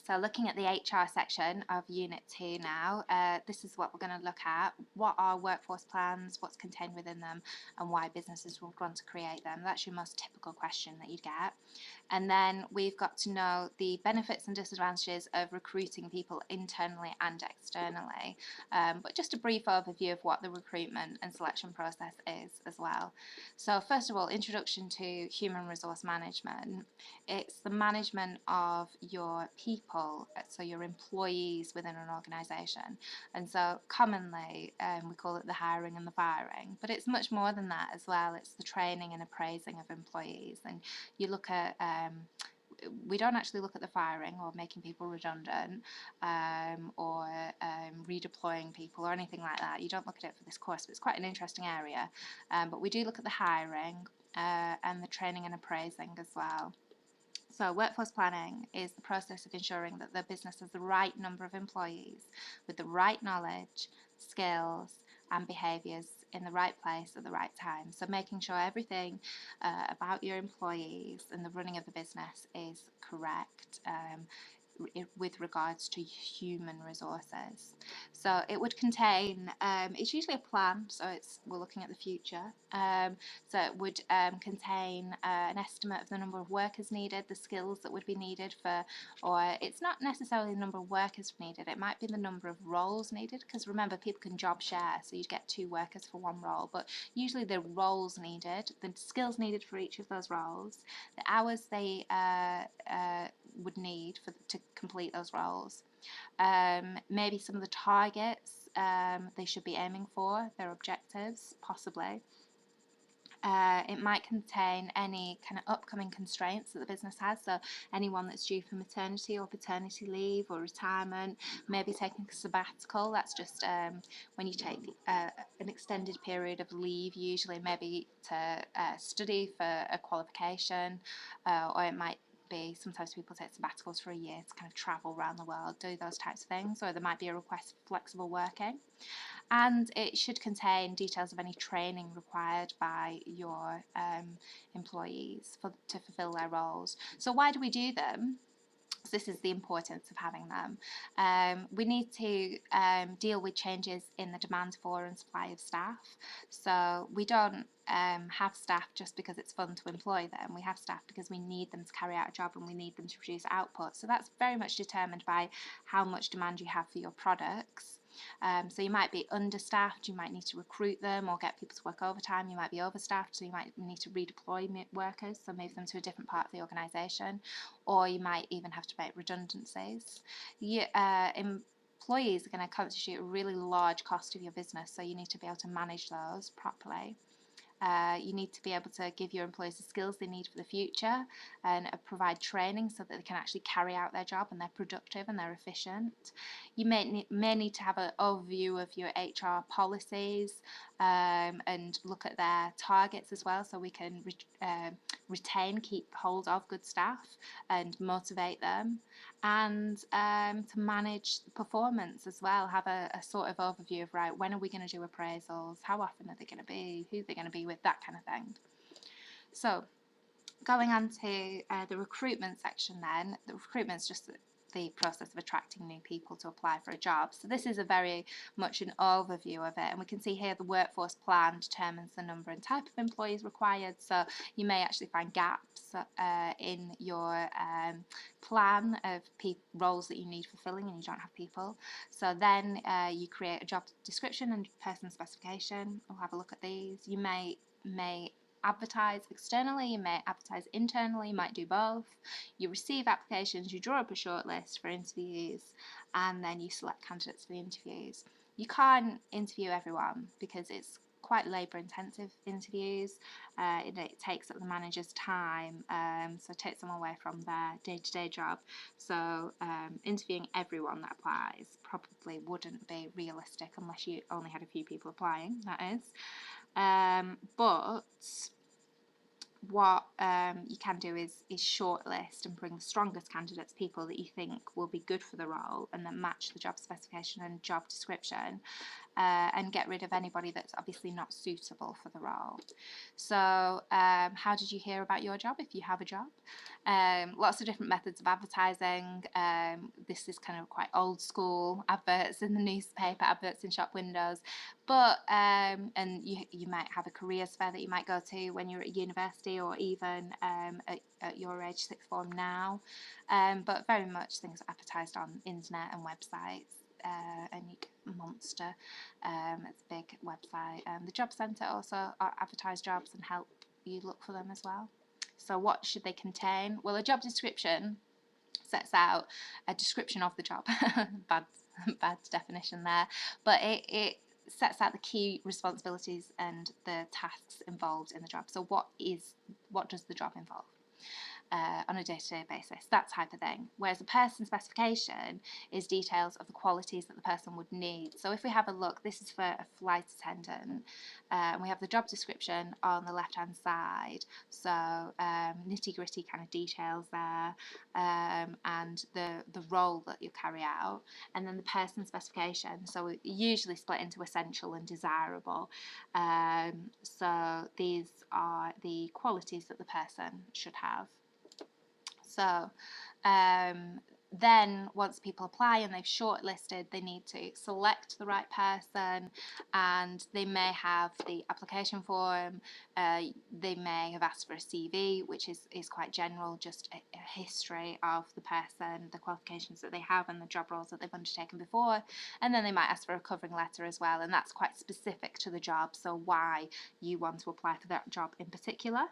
So looking at the HR section of Unit 2 now, this is what we're going to look at. What are workforce plans, what's contained within them, and why businesses would want to create them. That's your most typical question that you'd get. And then we've got to know the benefits and disadvantages of recruiting people internally and externally. But just a brief overview of what the recruitment and selection process is as well. So first of all, introduction to human resource management. It's the management of your people, so your employees within an organisation. And so commonly we call it the hiring and the firing, but it's much more than that as well. It's the training and appraising of employees. And you look at we don't actually look at the firing or making people redundant or redeploying people or anything like that. You don't look at it for this course, but it's quite an interesting area. But we do look at the hiring and the training and appraising as well. So workforce planning is the process of ensuring that the business has the right number of employees with the right knowledge, skills and behaviours in the right place at the right time. So making sure everything about your employees and the running of the business is correct with regards to human resources. So it would contain, it's usually a plan, so we're looking at the future. So it would contain an estimate of the number of workers needed, the skills that would be needed for, or it's not necessarily the number of workers needed, it might be the number of roles needed, because remember, people can job share, so you'd get 2 workers for 1 role, but usually the roles needed, the skills needed for each of those roles, the hours they would need to complete those roles. Maybe some of the targets they should be aiming for, their objectives, possibly. It might contain any kind of upcoming constraints that the business has, so anyone that's due for maternity or paternity leave or retirement, maybe taking a sabbatical. That's just when you take an extended period of leave, usually maybe to study for a qualification, or it might be sometimes people take sabbaticals for a year to kind of travel around the world, do those types of things, or there might be a request for flexible working. And it should contain details of any training required by your employees to fulfill their roles. So why do we do them? So this is the importance of having them. We need to deal with changes in the demand for and supply of staff. So we don't have staff just because it's fun to employ them. We have staff because we need them to carry out a job and we need them to produce output. So that's very much determined by how much demand you have for your products. So you might be understaffed, you might need to recruit them or get people to work overtime, you might be overstaffed, so you might need to redeploy workers, so move them to a different part of the organisation, or you might even have to make redundancies. Employees are going to constitute a really large cost of your business, so you need to be able to manage those properly. You need to be able to give your employees the skills they need for the future and provide training so that they can actually carry out their job and they're productive and they're efficient. You may need to have an overview of your HR policies and look at their targets as well, so we can retain, keep hold of good staff and motivate them, and to manage performance as well, have a sort of overview of, right, when are we going to do appraisals, how often are they going to be, who they're going to be with, that kind of thing. So going on to the recruitment section then, the recruitment is just the process of attracting new people to apply for a job. So this is a very much an overview of it, and we can see here the workforce plan determines the number and type of employees required, so you may actually find gaps in your plan of roles that you need fulfilling and you don't have people. So then you create a job description and person specification. We'll have a look at these. You may advertise externally, you may advertise internally, you might do both. You receive applications, you draw up a shortlist for interviews, and then you select candidates for the interviews. You can't interview everyone because it's quite labour intensive interviews. It takes up the manager's time, so it takes them away from their day-to-day job. So interviewing everyone that applies probably wouldn't be realistic unless you only had a few people applying, that is. But what you can do is shortlist and bring the strongest candidates, people that you think will be good for the role and then match the job specification and job description, and get rid of anybody that's obviously not suitable for the role. So how did you hear about your job if you have a job? Lots of different methods of advertising. This is kind of quite old school adverts in the newspaper, adverts in shop windows. But and you might have a careers fair that you might go to when you're at university, or even at your age, sixth form now. But very much things are advertised on internet and websites. And you get Monster, it's a big website. The Job Centre also advertise jobs and help you look for them as well. So what should they contain? Well, a job description sets out a description of the job. bad definition there, but it sets out the key responsibilities and the tasks involved in the job. So what does the job involve? On a day-to-day basis, that type of thing. Whereas a person specification is details of the qualities that the person would need. So if we have a look, this is for a flight attendant, and we have the job description on the left-hand side. So nitty-gritty kind of details there, and the role that you carry out, and then the person specification. So we usually split into essential and desirable. So these are the qualities that the person should have. So then once people apply and they've shortlisted, they need to select the right person, and they may have the application form. They may have asked for a CV, which is quite general, just a history of the person, the qualifications that they have and the job roles that they've undertaken before. And then they might ask for a covering letter as well, and that's quite specific to the job, so why you want to apply for that job in particular.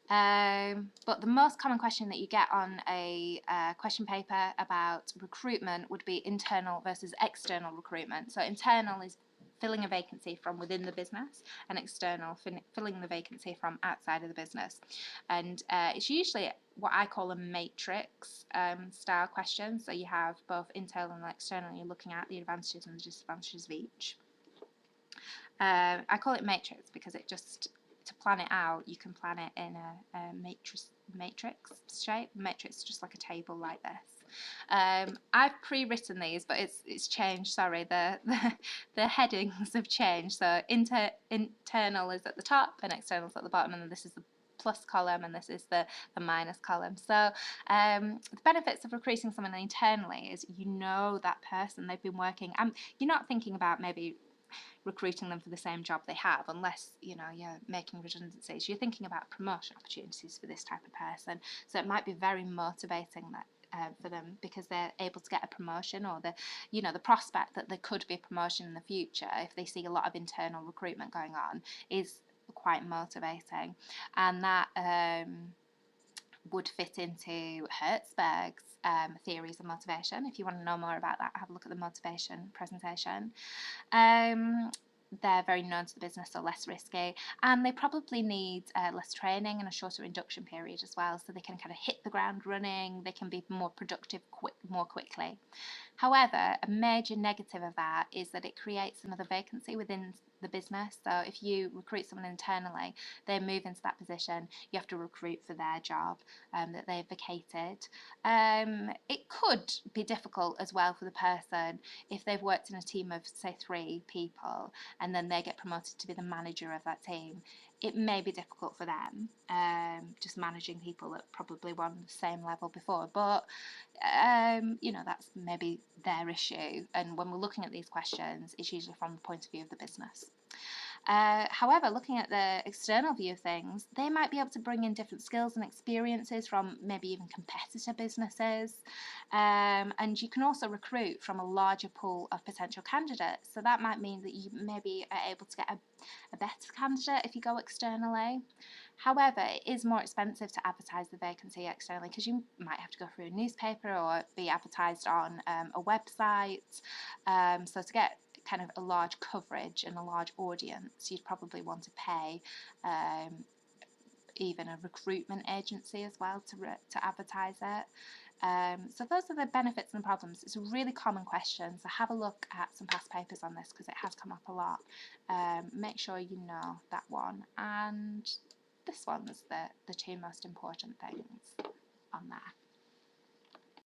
But the most common question that you get on a question paper about recruitment would be internal versus external recruitment. So internal is filling a vacancy from within the business, and external filling the vacancy from outside of the business. And it's usually what I call a matrix style question. So you have both internal and external, and you're looking at the advantages and the disadvantages of each. I call it matrix because it just, to plan it out, you can plan it in a matrix shape. Matrix is just like a table like this. I've pre-written these, but it's changed. Sorry, the headings have changed. So internal is at the top and external is at the bottom, and then this is the plus column and this is the minus column. So the benefits of recruiting someone internally is you know that person, they've been working, you're not thinking about maybe recruiting them for the same job they have, unless you're making redundancies. You're thinking about promotion opportunities for this type of person, so it might be very motivating that for them, because they're able to get a promotion, or the prospect that there could be a promotion in the future if they see a lot of internal recruitment going on is quite motivating. And that would fit into Hertzberg's theories of motivation. If you want to know more about that, have a look at the motivation presentation. They're very known to the business, so less risky, and they probably need less training and a shorter induction period as well, so they can kind of hit the ground running. They can be more productive more quickly. However, a major negative of that is that it creates another vacancy within the business. So if you recruit someone internally, they move into that position, you have to recruit for their job that they've vacated. It could be difficult as well for the person if they've worked in a team of, say, 3 people, and then they get promoted to be the manager of that team. It may be difficult for them, just managing people that probably were on the same level before, but that's maybe their issue. And when we're looking at these questions, it's usually from the point of view of the business. However, looking at the external view of things, they might be able to bring in different skills and experiences from maybe even competitor businesses, and you can also recruit from a larger pool of potential candidates. So that might mean that you maybe are able to get a better candidate if you go externally. However, it is more expensive to advertise the vacancy externally, because you might have to go through a newspaper or be advertised on a website. So to get kind of a large coverage and a large audience, you'd probably want to pay even a recruitment agency as well to advertise it. So those are the benefits and problems. It's a really common question, so have a look at some past papers on this because it has come up a lot. Make sure you know that one, and this one's the 2 most important things on there.